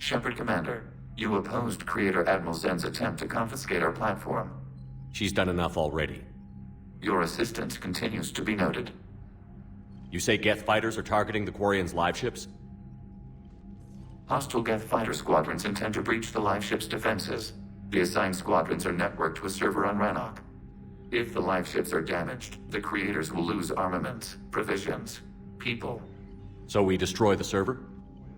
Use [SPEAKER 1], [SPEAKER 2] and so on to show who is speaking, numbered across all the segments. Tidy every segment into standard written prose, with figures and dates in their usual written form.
[SPEAKER 1] Shepard Commander, you opposed Creator Admiral Zen's attempt to confiscate our platform.
[SPEAKER 2] She's done enough already.
[SPEAKER 1] Your assistance continues to be noted.
[SPEAKER 2] You say Geth fighters are targeting the Quarians' live ships?
[SPEAKER 1] Hostile Geth fighter squadrons intend to breach the live ship's defenses. The assigned squadrons are networked to a server on Rannoch. If the live ships are damaged, the creators will lose armaments, provisions, people.
[SPEAKER 2] So we destroy the server?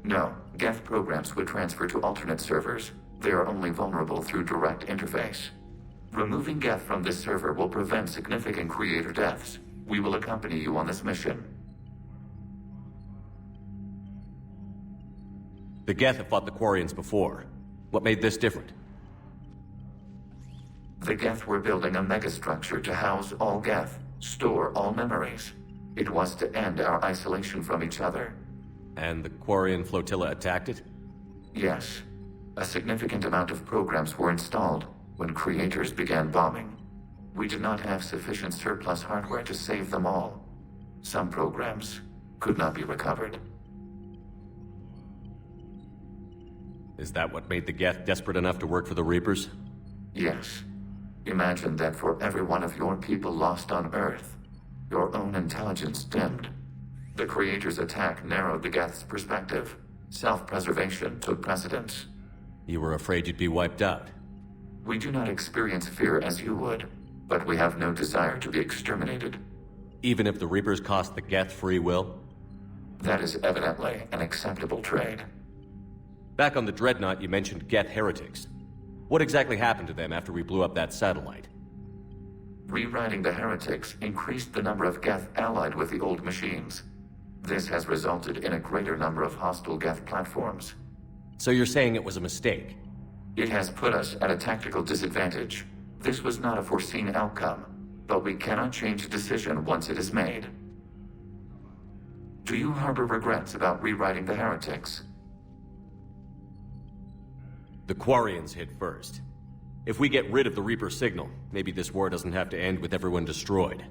[SPEAKER 1] No, Geth programs would transfer to alternate servers. They are only vulnerable through direct interface. Removing Geth from this server will prevent significant creator deaths. We will accompany you on this mission.
[SPEAKER 2] The Geth have fought the Quarians before. What made this different?
[SPEAKER 1] The Geth were building a megastructure to house all Geth, store all memories. It was to end our isolation from each other.
[SPEAKER 2] And the Quarian flotilla attacked it?
[SPEAKER 1] Yes. A significant amount of programs were installed when creators began bombing. We did not have sufficient surplus hardware to save them all. Some programs could not be recovered.
[SPEAKER 2] Is that what made the Geth desperate enough to work for the Reapers?
[SPEAKER 1] Yes. Imagine that for every one of your people lost on Earth, your own intelligence dimmed. The Creator's attack narrowed the Geth's perspective. Self-preservation took precedence.
[SPEAKER 2] You were afraid you'd be wiped out.
[SPEAKER 1] We do not experience fear as you would, but we have no desire to be exterminated.
[SPEAKER 2] Even if the Reapers cost the Geth free will?
[SPEAKER 1] That is evidently an acceptable trade.
[SPEAKER 2] Back on the Dreadnought, you mentioned Geth heretics. What exactly happened to them after we blew up that satellite?
[SPEAKER 1] Rewriting the heretics increased the number of Geth allied with the old machines. This has resulted in a greater number of hostile Geth platforms.
[SPEAKER 2] So you're saying it was a mistake?
[SPEAKER 1] It has put us at a tactical disadvantage. This was not a foreseen outcome, but we cannot change a decision once it is made. Do you harbor regrets about rewriting the heretics?
[SPEAKER 2] The Quarians hit first. If we get rid of the Reaper signal, maybe this war doesn't have to end with everyone destroyed.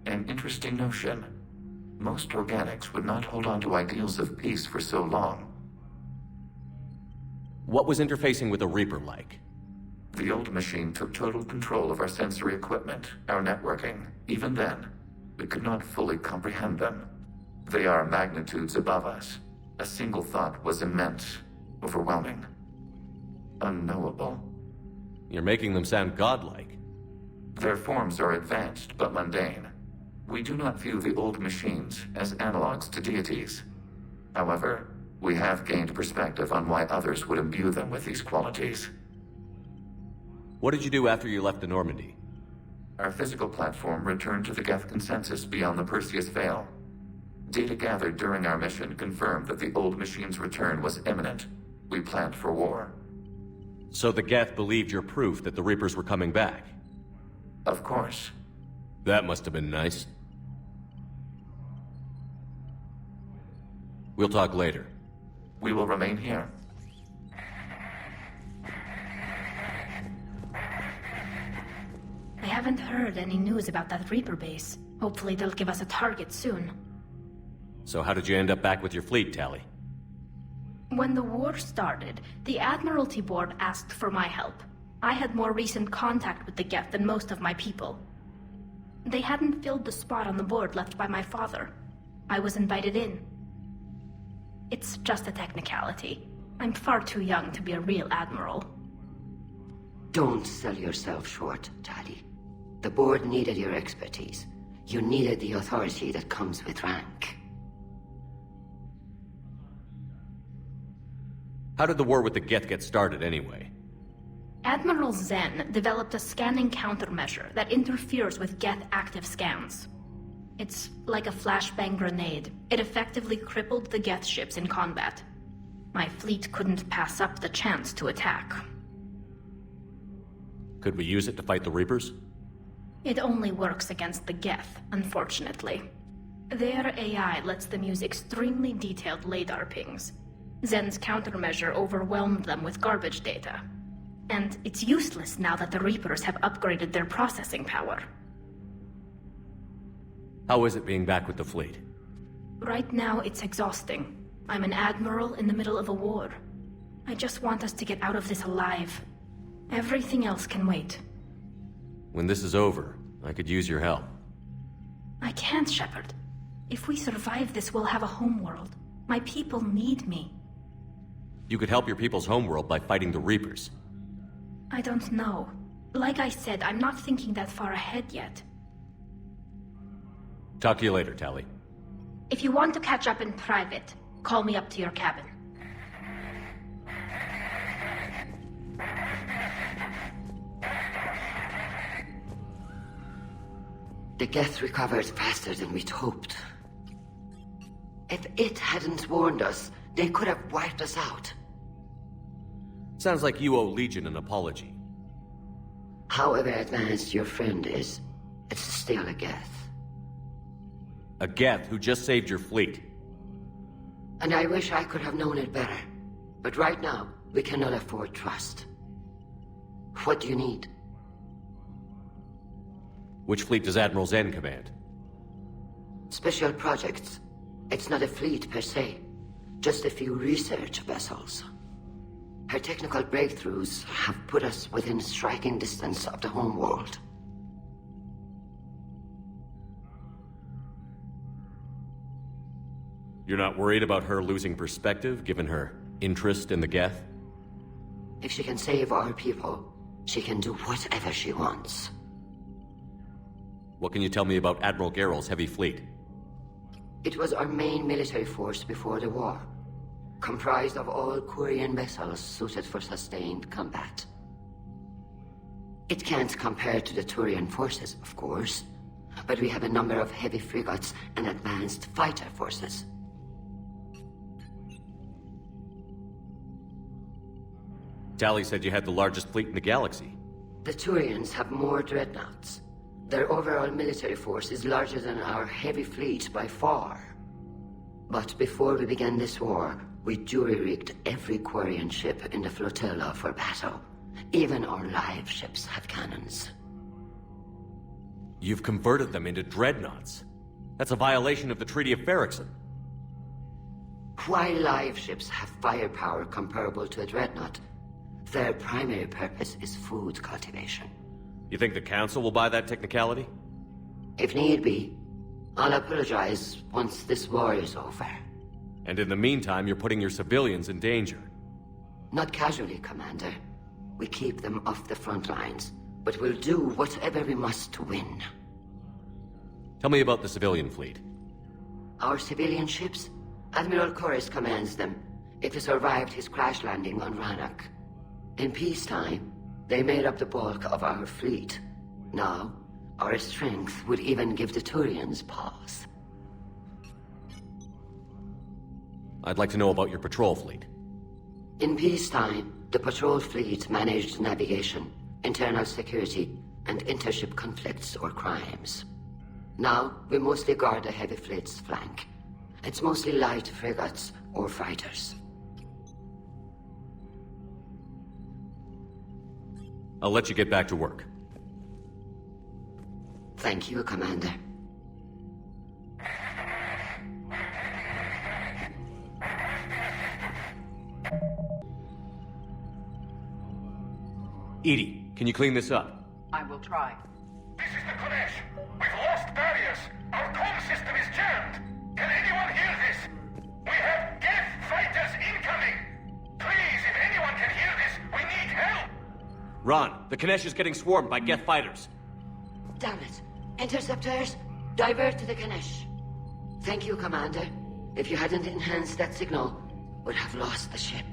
[SPEAKER 1] An interesting notion. Most organics would not hold on to ideals of peace for so long.
[SPEAKER 2] What was interfacing with a Reaper like?
[SPEAKER 1] The old machine took total control of our sensory equipment, our networking. Even then, we could not fully comprehend them. They are magnitudes above us. A single thought was immense, overwhelming, unknowable.
[SPEAKER 2] You're making them sound godlike.
[SPEAKER 1] Their forms are advanced but mundane. We do not view the old machines as analogs to deities. However, we have gained perspective on why others would imbue them with these qualities.
[SPEAKER 2] What did you do after you left the Normandy?
[SPEAKER 1] Our physical platform returned to the Geth consensus beyond the Perseus Veil. Data gathered during our mission confirmed that the old machine's return was imminent. We planned for war.
[SPEAKER 2] So the Geth believed your proof that the Reapers were coming back?
[SPEAKER 1] Of course.
[SPEAKER 2] That must have been nice. We'll talk later.
[SPEAKER 1] We will remain here.
[SPEAKER 3] I haven't heard any news about that Reaper base. Hopefully they'll give us a target soon.
[SPEAKER 2] So how did you end up back with your fleet, Tali?
[SPEAKER 3] When the war started, the Admiralty Board asked for my help. I had more recent contact with the Geth than most of my people. They hadn't filled the spot on the board left by my father. I was invited in. It's just a technicality. I'm far too young to be a real admiral.
[SPEAKER 4] Don't sell yourself short, Tali. The board needed your expertise. You needed the authority that comes with rank.
[SPEAKER 2] How did the war with the Geth get started anyway?
[SPEAKER 3] Admiral Zen developed a scanning countermeasure that interferes with Geth active scans. It's like a flashbang grenade. It effectively crippled the Geth ships in combat. My fleet couldn't pass up the chance to attack.
[SPEAKER 2] Could we use it to fight the Reapers?
[SPEAKER 3] It only works against the Geth, unfortunately. Their AI lets them use extremely detailed LiDAR pings. Zen's countermeasure overwhelmed them with garbage data. And it's useless now that the Reapers have upgraded their processing power.
[SPEAKER 2] How is it being back with the fleet?
[SPEAKER 3] Right now, it's exhausting. I'm an admiral in the middle of a war. I just want us to get out of this alive. Everything else can wait.
[SPEAKER 2] When this is over, I could use your help.
[SPEAKER 3] I can't, Shepard. If we survive this, we'll have a homeworld. My people need me.
[SPEAKER 2] You could help your people's homeworld by fighting the Reapers.
[SPEAKER 3] I don't know. Like I said, I'm not thinking that far ahead yet.
[SPEAKER 2] Talk to you later, Tali.
[SPEAKER 3] If you want to catch up in private, call me up to your cabin.
[SPEAKER 4] The Geth recovered faster than we'd hoped. If it hadn't warned us, they could have wiped us out.
[SPEAKER 2] Sounds like you owe Legion an apology.
[SPEAKER 4] However advanced your friend is, it's still a Geth.
[SPEAKER 2] A Geth who just saved your fleet.
[SPEAKER 4] And I wish I could have known it better. But right now, we cannot afford trust. What do you need?
[SPEAKER 2] Which fleet does Admiral Zen command?
[SPEAKER 4] Special projects. It's not a fleet per se. Just a few research vessels. Her technical breakthroughs have put us within striking distance of the homeworld.
[SPEAKER 2] You're not worried about her losing perspective, given her interest in the Geth?
[SPEAKER 4] If she can save our people, she can do whatever she wants.
[SPEAKER 2] What can you tell me about Admiral Geral's heavy fleet?
[SPEAKER 4] It was our main military force before the war, comprised of all Quarian vessels suited for sustained combat. It can't compare to the Turian forces, of course, but we have a number of heavy frigates and advanced fighter forces.
[SPEAKER 2] Tali said you had the largest fleet in the galaxy.
[SPEAKER 4] The Turians have more dreadnoughts. Their overall military force is larger than our heavy fleet by far. But before we began this war, we jury-rigged every Quarian ship in the flotilla for battle. Even our live ships have cannons.
[SPEAKER 2] You've converted them into dreadnoughts. That's a violation of the Treaty of Farraxon.
[SPEAKER 4] While live ships have firepower comparable to a dreadnought, their primary purpose is food cultivation.
[SPEAKER 2] You think the Council will buy that technicality?
[SPEAKER 4] If need be, I'll apologize once this war is over.
[SPEAKER 2] And in the meantime, you're putting your civilians in danger.
[SPEAKER 4] Not casually, Commander. We keep them off the front lines, but we'll do whatever we must to win.
[SPEAKER 2] Tell me about the civilian fleet.
[SPEAKER 4] Our civilian ships? Admiral Corus commands them. It survived his crash landing on Rannoch. In peacetime, they made up the bulk of our fleet. Now, our strength would even give the Turians pause.
[SPEAKER 2] I'd like to know about your patrol fleet.
[SPEAKER 4] In peacetime, the patrol fleet managed navigation, internal security, and intership conflicts or crimes. Now, we mostly guard the heavy fleet's flank. It's mostly light frigates or fighters.
[SPEAKER 2] I'll let you get back to work.
[SPEAKER 4] Thank you, Commander.
[SPEAKER 2] Edie, can you clean this up?
[SPEAKER 5] I will try.
[SPEAKER 6] This is the Kodesh. We've lost barriers. Our comm system is jammed. Can anyone hear this? We have Geth fighters incoming. Please, if anyone can hear this, we need help.
[SPEAKER 2] Ron, the Kanesh is getting swarmed by Geth fighters.
[SPEAKER 4] Damn it. Interceptors, divert to the Ganesh. Thank you, Commander. If you hadn't enhanced that signal, we'd have lost the ship.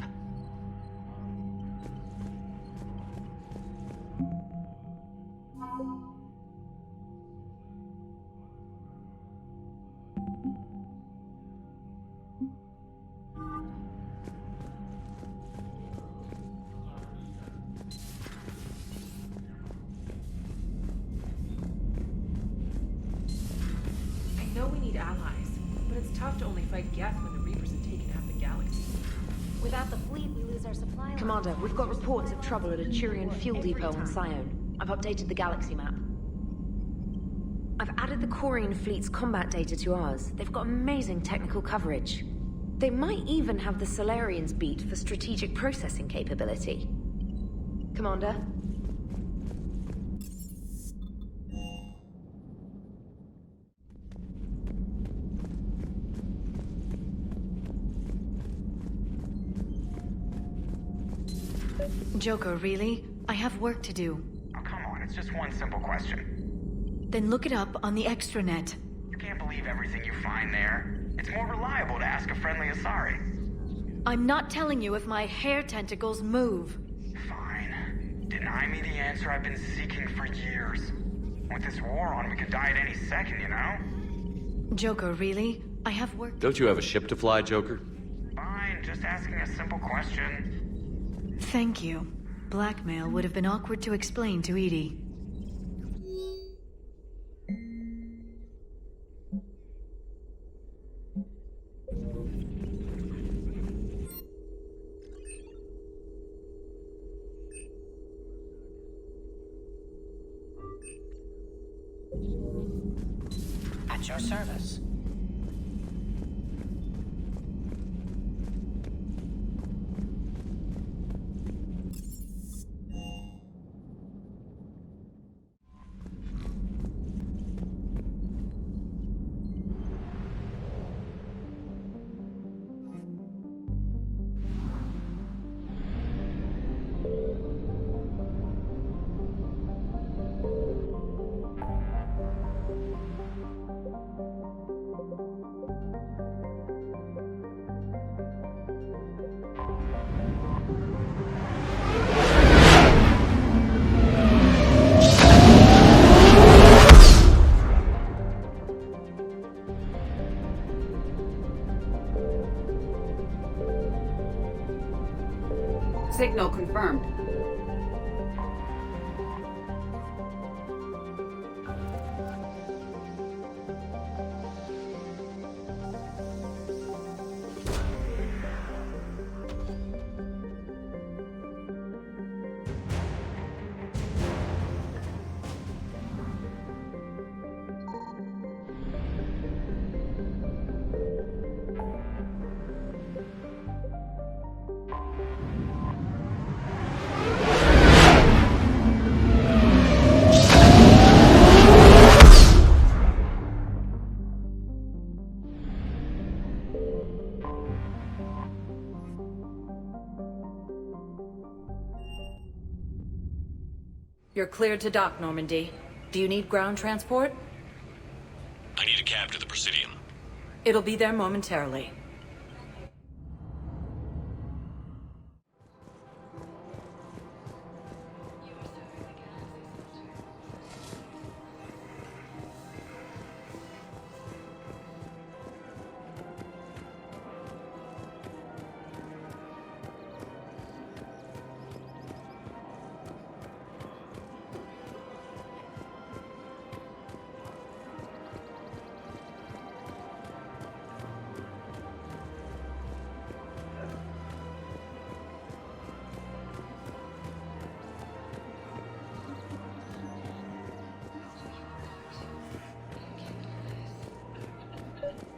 [SPEAKER 5] I know we need allies, but it's tough to only fight Geth when the Reapers have taken half the galaxy.
[SPEAKER 7] Without the fleet, we lose our supply line.
[SPEAKER 8] Commander, we've got reports of trouble at a Turian fuel depot on Sion. I've updated the galaxy map. I've added the Quarian fleet's combat data to ours. They've got amazing technical coverage. They might even have the Solarians beat for strategic processing capability. Commander?
[SPEAKER 9] Joker, really? I have work to do.
[SPEAKER 6] Oh, come on, it's just one simple question.
[SPEAKER 9] Then look it up on the extranet.
[SPEAKER 6] You can't believe everything you find there. It's more reliable to ask a friendly Asari.
[SPEAKER 9] I'm not telling you if my hair tentacles move.
[SPEAKER 6] Fine. Deny me the answer I've been seeking for years. With this war on, we could die at any second, you know?
[SPEAKER 9] Joker, really? I have work.
[SPEAKER 2] Don't you have a ship to fly, Joker?
[SPEAKER 6] Fine, just asking a simple question.
[SPEAKER 9] Thank you. Blackmail would have been awkward to explain to Edie.
[SPEAKER 10] At your service.
[SPEAKER 11] Signal confirmed.
[SPEAKER 10] You're cleared to dock, Normandy. Do you need ground transport?
[SPEAKER 2] I need a cab to the Presidium.
[SPEAKER 10] It'll be there momentarily.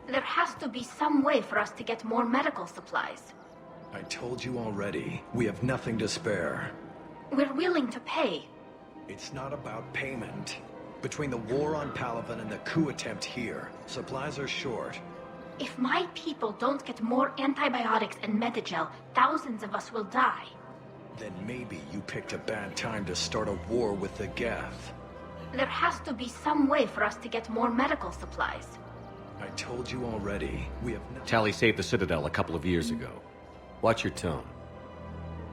[SPEAKER 3] There has to be some way for us to get more medical supplies.
[SPEAKER 12] I told you already, we have nothing to spare.
[SPEAKER 3] We're willing to pay.
[SPEAKER 12] It's not about payment. Between the war on Palaven and the coup attempt here, supplies are short.
[SPEAKER 3] If my people don't get more antibiotics and Medigel, thousands of us will die.
[SPEAKER 12] Then maybe you picked a bad time to start a war with the Geth.
[SPEAKER 3] There has to be some way for us to get more medical supplies.
[SPEAKER 12] I told you already, we have no—
[SPEAKER 2] Tally saved the Citadel a couple of years ago. Watch your tone.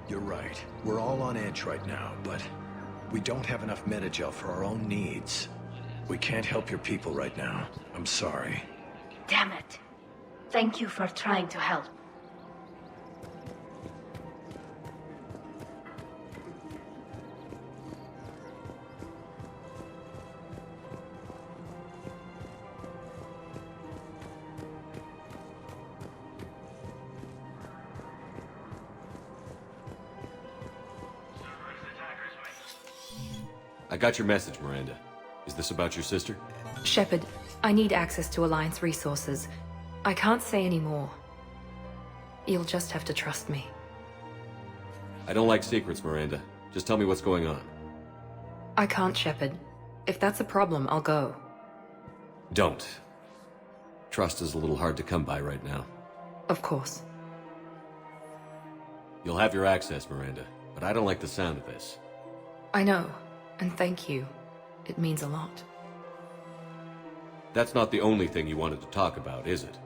[SPEAKER 12] You're right. We're all on edge right now, but we don't have enough Medigel for our own needs. We can't help your people right now. I'm sorry.
[SPEAKER 3] Damn it. Thank you for trying to help.
[SPEAKER 2] I got your message, Miranda. Is this about your sister?
[SPEAKER 13] Shepard, I need access to Alliance resources. I can't say any more. You'll just have to trust me.
[SPEAKER 2] I don't like secrets, Miranda. Just tell me what's going on.
[SPEAKER 13] I can't, Shepard. If that's a problem, I'll go.
[SPEAKER 2] Don't. Trust is a little hard to come by right now.
[SPEAKER 13] Of course.
[SPEAKER 2] You'll have your access, Miranda, but I don't like the sound of this.
[SPEAKER 13] I know, and thank you. It means a lot.
[SPEAKER 2] That's not the only thing you wanted to talk about, is it?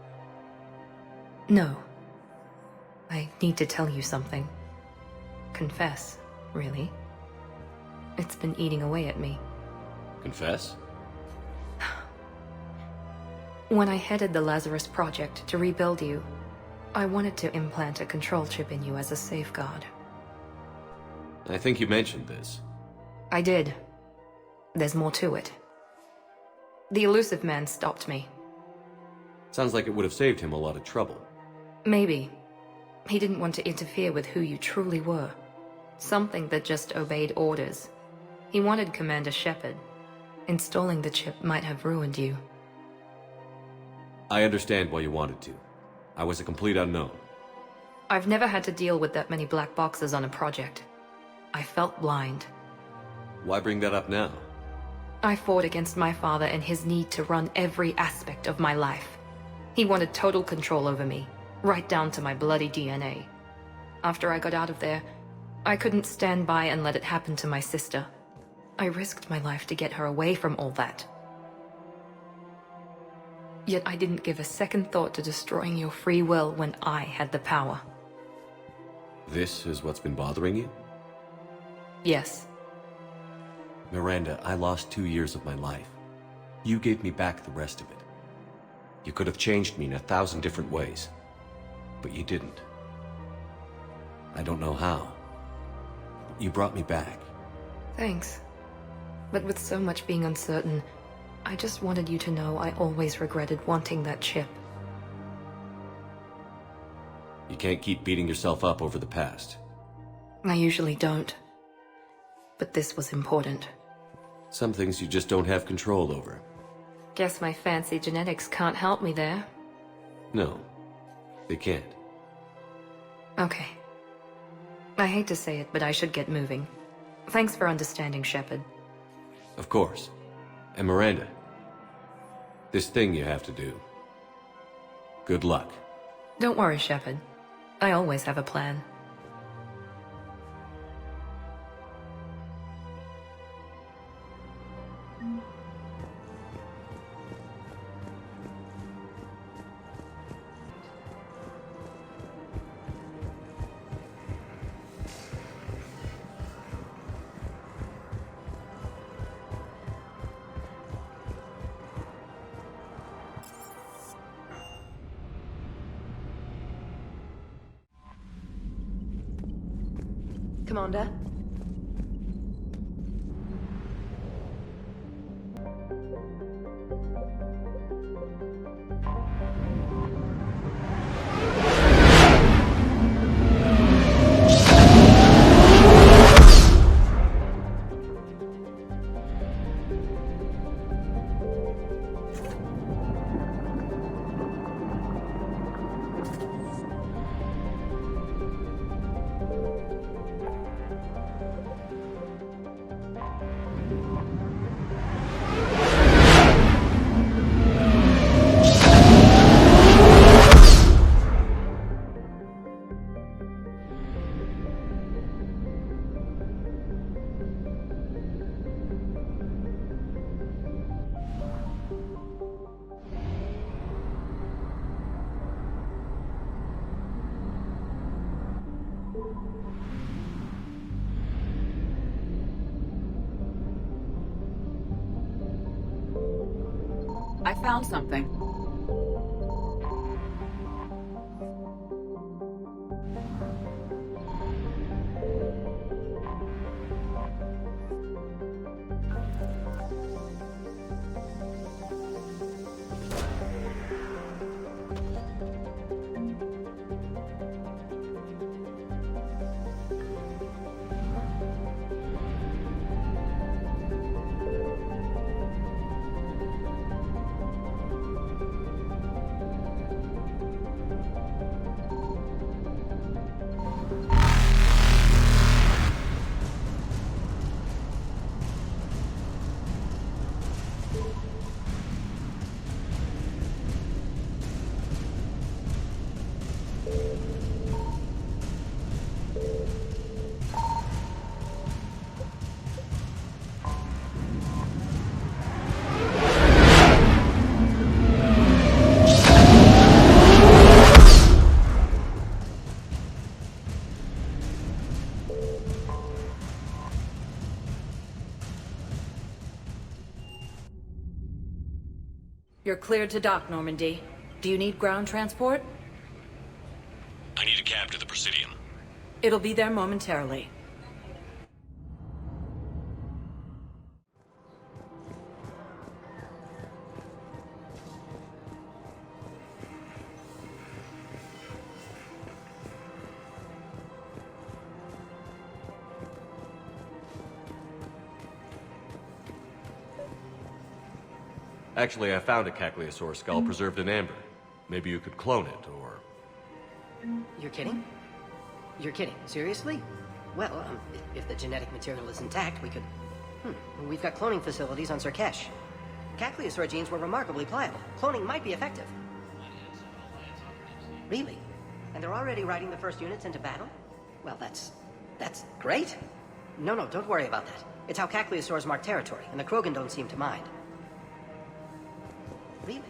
[SPEAKER 13] No. I need to tell you something. Confess, really. It's been eating away at me.
[SPEAKER 2] Confess?
[SPEAKER 13] When I headed the Lazarus Project to rebuild you, I wanted to implant a control chip in you as a safeguard.
[SPEAKER 2] I think you mentioned this.
[SPEAKER 13] I did. There's more to it. The elusive man stopped me.
[SPEAKER 2] Sounds like it would have saved him a lot of trouble.
[SPEAKER 13] Maybe. He didn't want to interfere with who you truly were. Something that just obeyed orders. He wanted Commander Shepard. Installing the chip might have ruined you.
[SPEAKER 2] I understand why you wanted to. I was a complete unknown.
[SPEAKER 13] I've never had to deal with that many black boxes on a project. I felt blind.
[SPEAKER 2] Why bring that up now?
[SPEAKER 13] I fought against my father and his need to run every aspect of my life. He wanted total control over me, right down to my bloody DNA. After I got out of there, I couldn't stand by and let it happen to my sister. I risked my life to get her away from all that. Yet I didn't give a second thought to destroying your free will when I had the power.
[SPEAKER 2] This is what's been bothering you?
[SPEAKER 13] Yes.
[SPEAKER 2] Miranda, I lost 2 years of my life. You gave me back the rest of it. You could have changed me in 1,000 different ways, but you didn't. I don't know how, but you brought me back.
[SPEAKER 13] Thanks. But with so much being uncertain, I just wanted you to know I always regretted wanting that chip.
[SPEAKER 2] You can't keep beating yourself up over the past.
[SPEAKER 13] I usually don't. But this was important.
[SPEAKER 2] Some things you just don't have control over.
[SPEAKER 13] Guess my fancy genetics can't help me there.
[SPEAKER 2] No, they can't.
[SPEAKER 13] Okay. I hate to say it, but I should get moving. Thanks for understanding, Shepard.
[SPEAKER 2] Of course. And Miranda, this thing you have to do. Good luck.
[SPEAKER 13] Don't worry, Shepard. I always have a plan.
[SPEAKER 10] Commander?
[SPEAKER 11] I found something.
[SPEAKER 10] You're cleared to dock, Normandy. Do you need ground transport?
[SPEAKER 2] I need a cab to the Presidium.
[SPEAKER 10] It'll be there momentarily.
[SPEAKER 2] Actually, I found a Caecilisaur skull preserved in amber. Maybe you could clone it, or...
[SPEAKER 14] You're kidding? You're kidding. Seriously? Well, if the genetic material is intact, we could... We've got cloning facilities on Surkesh. Caecilisaur genes were remarkably pliable. Cloning might be effective. Really? And they're already riding the first units into battle? Well, that's great. No, don't worry about that. It's how Caecilisaurs mark territory, and the Krogan don't seem to mind. Really?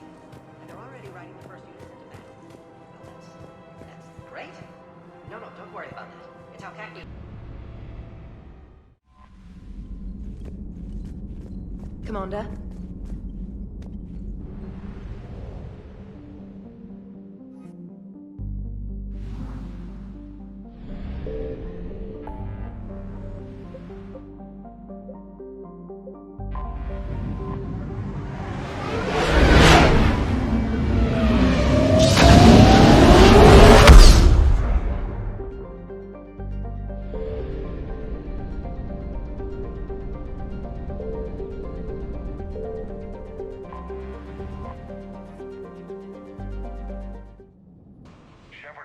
[SPEAKER 14] And they're already riding the first units into battle. Well, that's great. No, don't worry about that. It's how Caecilisaurs...
[SPEAKER 10] Commander?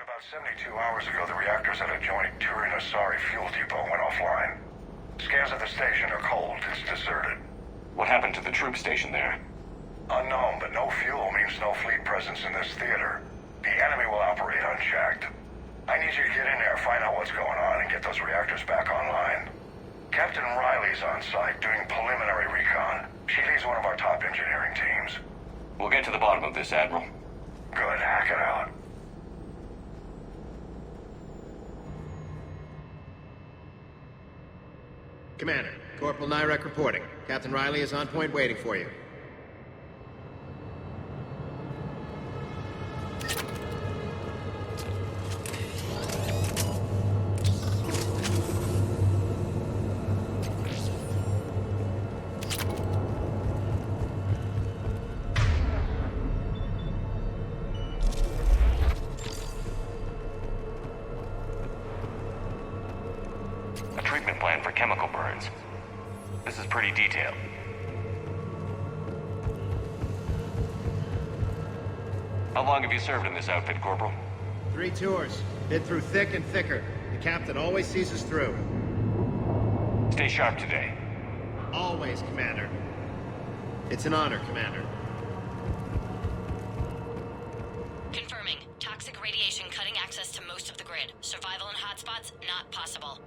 [SPEAKER 6] About 72 hours ago, the reactors at adjoining Turin-Asari fuel depot went offline. Scans of the station are cold. It's deserted.
[SPEAKER 15] What happened to the troop station there?
[SPEAKER 6] Unknown, but no fuel means no fleet presence in this theater. The enemy will operate unchecked. I need you to get in there, find out what's going on, and get those reactors back online. Captain Riley's on site doing preliminary recon. She leads one of our top engineering teams.
[SPEAKER 15] We'll get to the bottom of this, Admiral.
[SPEAKER 6] Good, hack it out.
[SPEAKER 16] Commander, Corporal Nyrek reporting. Captain Riley is on point waiting for you.
[SPEAKER 15] Treatment plan for chemical burns. This is pretty detailed. How long have you served in this outfit, Corporal?
[SPEAKER 16] 3 tours. Been through thick and thicker. The captain always sees us through.
[SPEAKER 15] Stay sharp today.
[SPEAKER 16] Always, Commander. It's an honor, Commander.
[SPEAKER 17] Confirming. Toxic radiation cutting access to most of the grid. Survival in hotspots, not possible.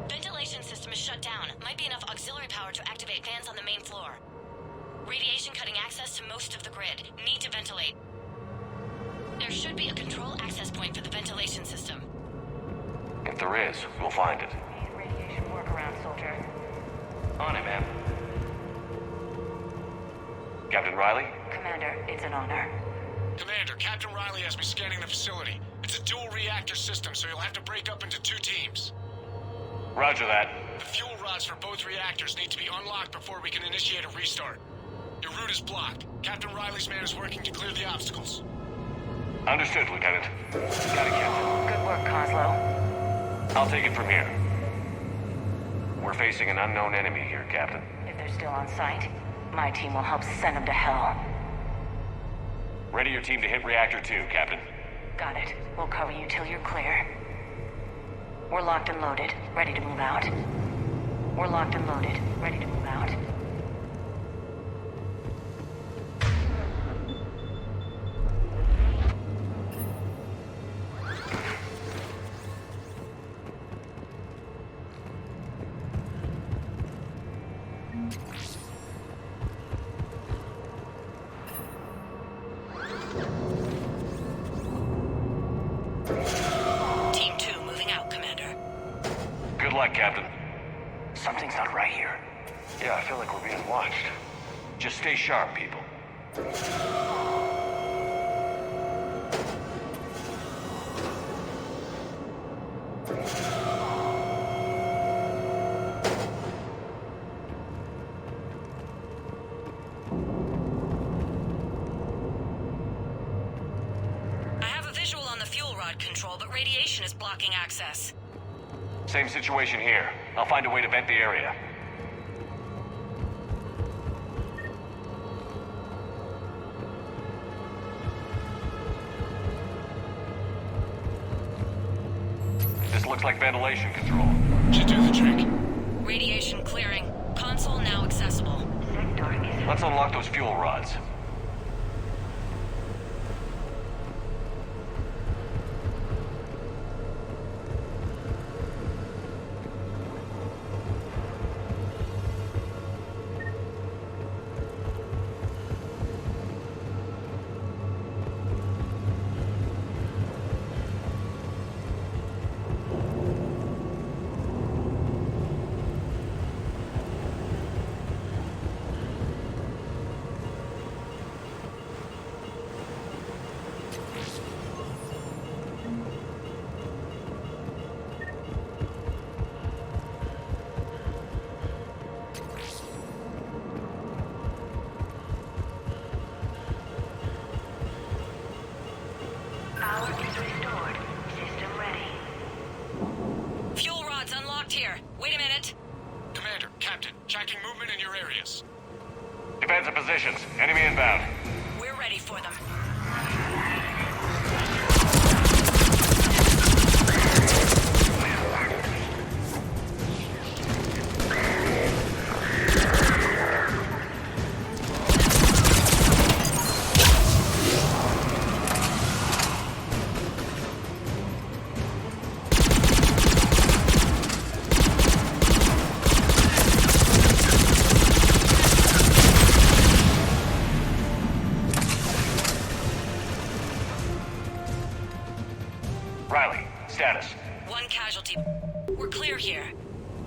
[SPEAKER 17] Ventilation system is shut down. Might be enough auxiliary power to activate fans on the main floor. Radiation cutting access to most of the grid. Need to ventilate. There should be a control access point for the ventilation system.
[SPEAKER 15] If there is, we'll find it.
[SPEAKER 17] Need radiation workaround, soldier.
[SPEAKER 15] On it, ma'am. Captain Riley?
[SPEAKER 17] Commander, it's an honor.
[SPEAKER 6] Commander, Captain Riley has me scanning the facility. It's a dual reactor system, so you'll have to break up into 2 teams.
[SPEAKER 15] Roger that.
[SPEAKER 6] The fuel rods for both reactors need to be unlocked before we can initiate a restart. Your route is blocked. Captain Riley's man is working to clear the obstacles.
[SPEAKER 15] Understood, Lieutenant. Got it, Captain.
[SPEAKER 17] Good work, Coslow.
[SPEAKER 15] I'll take it from here. We're facing an unknown enemy here, Captain.
[SPEAKER 17] If they're still on site, my team will help send them to hell.
[SPEAKER 15] Ready your team to hit Reactor 2, Captain.
[SPEAKER 17] Got it. We'll cover you till you're clear. We're locked and loaded, ready to move out. We're locked and loaded, ready to move out.
[SPEAKER 15] Good luck, Captain.
[SPEAKER 6] Something's not right here. Yeah, I feel like we're being watched.
[SPEAKER 15] Just stay sharp, people.
[SPEAKER 17] Control, but radiation is blocking access.
[SPEAKER 15] Same situation here. I'll find a way to vent the area. This looks like ventilation control.
[SPEAKER 6] Should do the trick.
[SPEAKER 17] Radiation clearing. Console now accessible.
[SPEAKER 15] Let's unlock those fuel rods. Defensive positions. Enemy inbound.
[SPEAKER 17] We're ready for them.
[SPEAKER 15] Riley, status.
[SPEAKER 17] One casualty. We're clear here.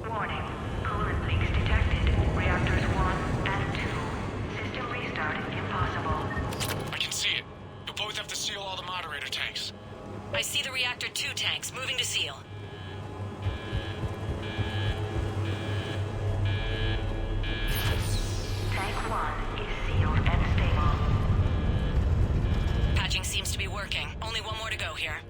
[SPEAKER 18] Warning. Coolant leaks detected. Reactors 1 and 2. System restart impossible.
[SPEAKER 6] I can see it. You'll both have to seal all the moderator tanks.
[SPEAKER 17] I see the reactor 2 tanks moving to seal.
[SPEAKER 18] Tank 1 is sealed and stable.
[SPEAKER 17] Patching seems to be working. Only one more to go here.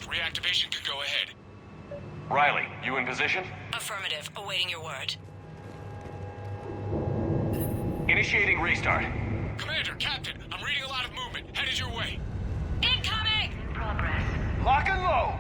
[SPEAKER 6] Reactivation could go ahead.
[SPEAKER 15] Riley, you in position?
[SPEAKER 17] Affirmative. Awaiting your word.
[SPEAKER 15] Initiating restart.
[SPEAKER 6] Commander, Captain, I'm reading a lot of movement. Headed your way.
[SPEAKER 17] Incoming!
[SPEAKER 18] In progress.
[SPEAKER 15] Lock and load!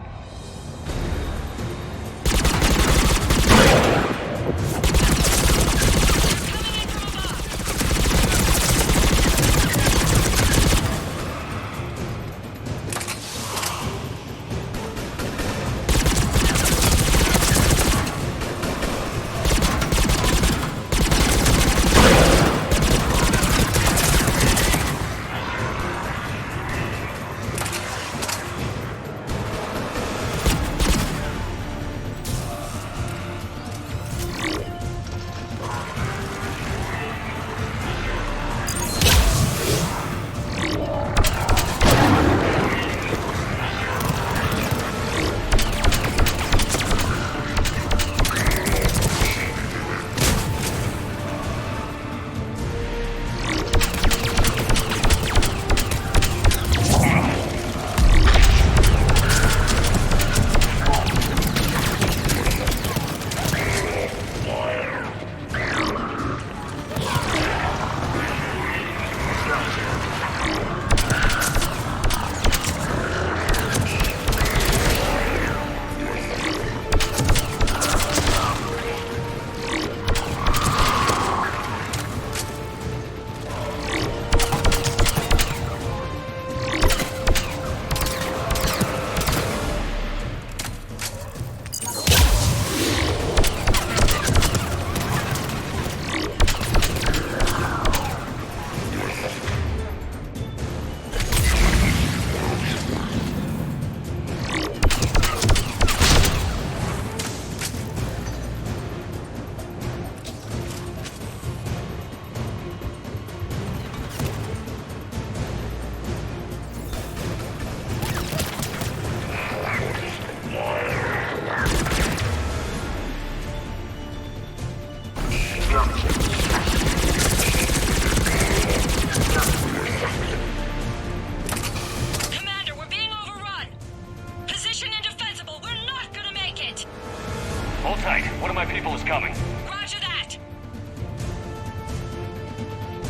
[SPEAKER 15] Hold tight. One of my people is coming.
[SPEAKER 17] Roger that!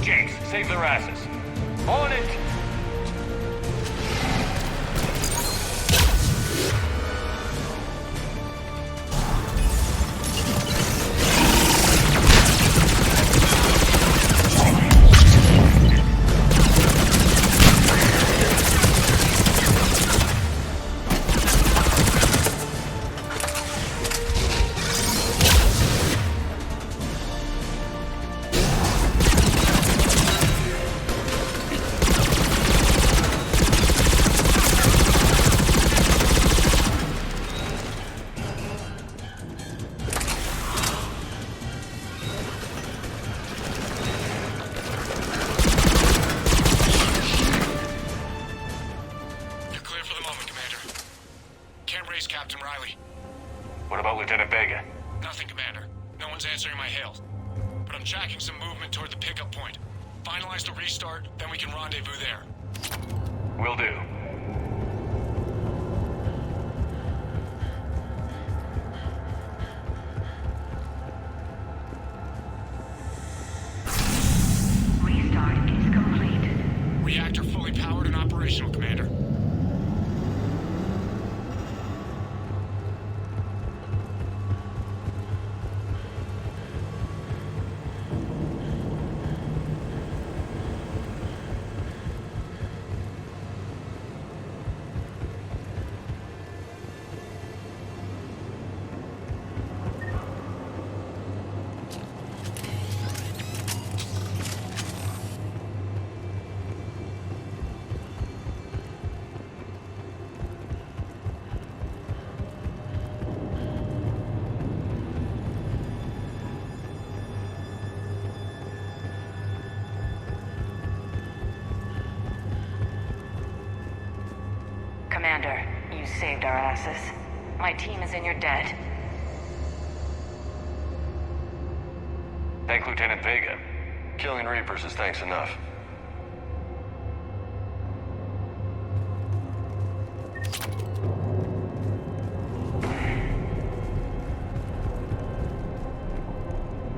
[SPEAKER 15] James, save their asses. On it!
[SPEAKER 6] What about Lieutenant Vega? Nothing, Commander. No one's answering my hails. But I'm tracking some movement toward the pickup point. Finalize the restart, then we can rendezvous there.
[SPEAKER 15] Will do.
[SPEAKER 18] Restart is complete.
[SPEAKER 6] Reactor fully powered and operational, Commander.
[SPEAKER 18] Commander, you saved our asses. My team is in your debt.
[SPEAKER 15] Thank Lieutenant Vega. Killing Reapers is thanks enough.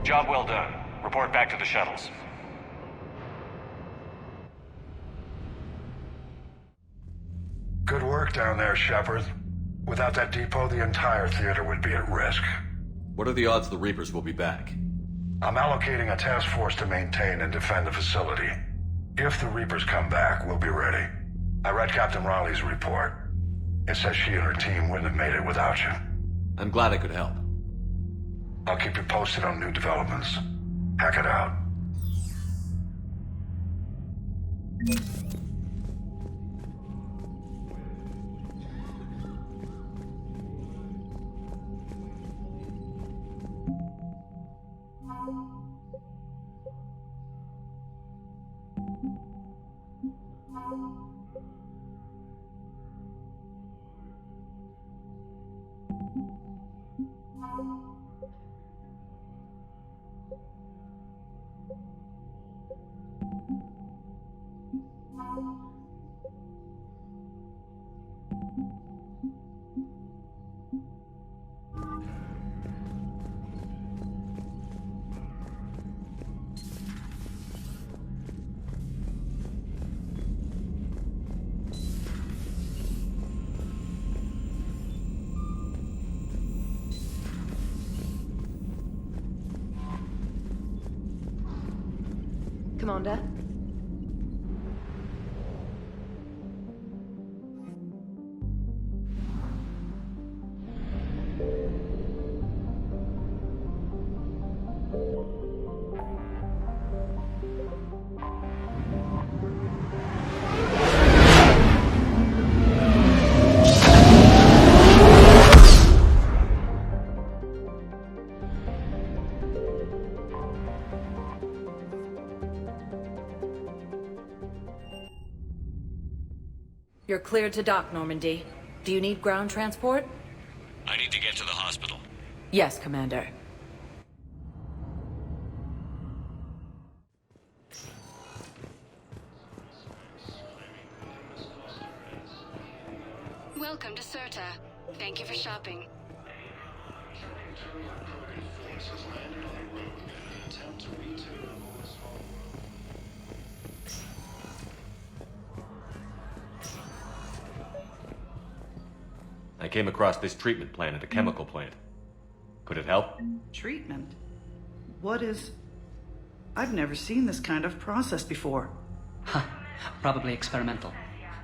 [SPEAKER 15] Job well done. Report back to the shuttles.
[SPEAKER 19] Good work down there, Shepard. Without that depot, the entire theater would be at risk.
[SPEAKER 2] What are the odds the Reapers will be back?
[SPEAKER 19] I'm allocating a task force to maintain and defend the facility. If the Reapers come back, we'll be ready. I read Captain Riley's report. It says she and her team wouldn't have made it without you.
[SPEAKER 2] I'm glad I could help.
[SPEAKER 19] I'll keep you posted on new developments. Hack it out.
[SPEAKER 13] Commander?
[SPEAKER 10] You're cleared to dock, Normandy. Do you need ground transport?
[SPEAKER 15] I need to get to the hospital.
[SPEAKER 10] Yes, Commander.
[SPEAKER 20] Welcome to Serta. Thank you for shopping.
[SPEAKER 2] I came across this treatment plant at a chemical plant. Could it help?
[SPEAKER 20] Treatment? What is... I've never seen this kind of process before.
[SPEAKER 21] Huh. Probably experimental.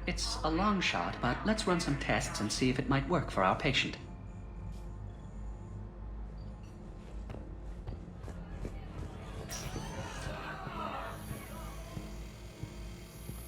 [SPEAKER 21] It's a long shot, but let's run some tests and see if it might work for our patient.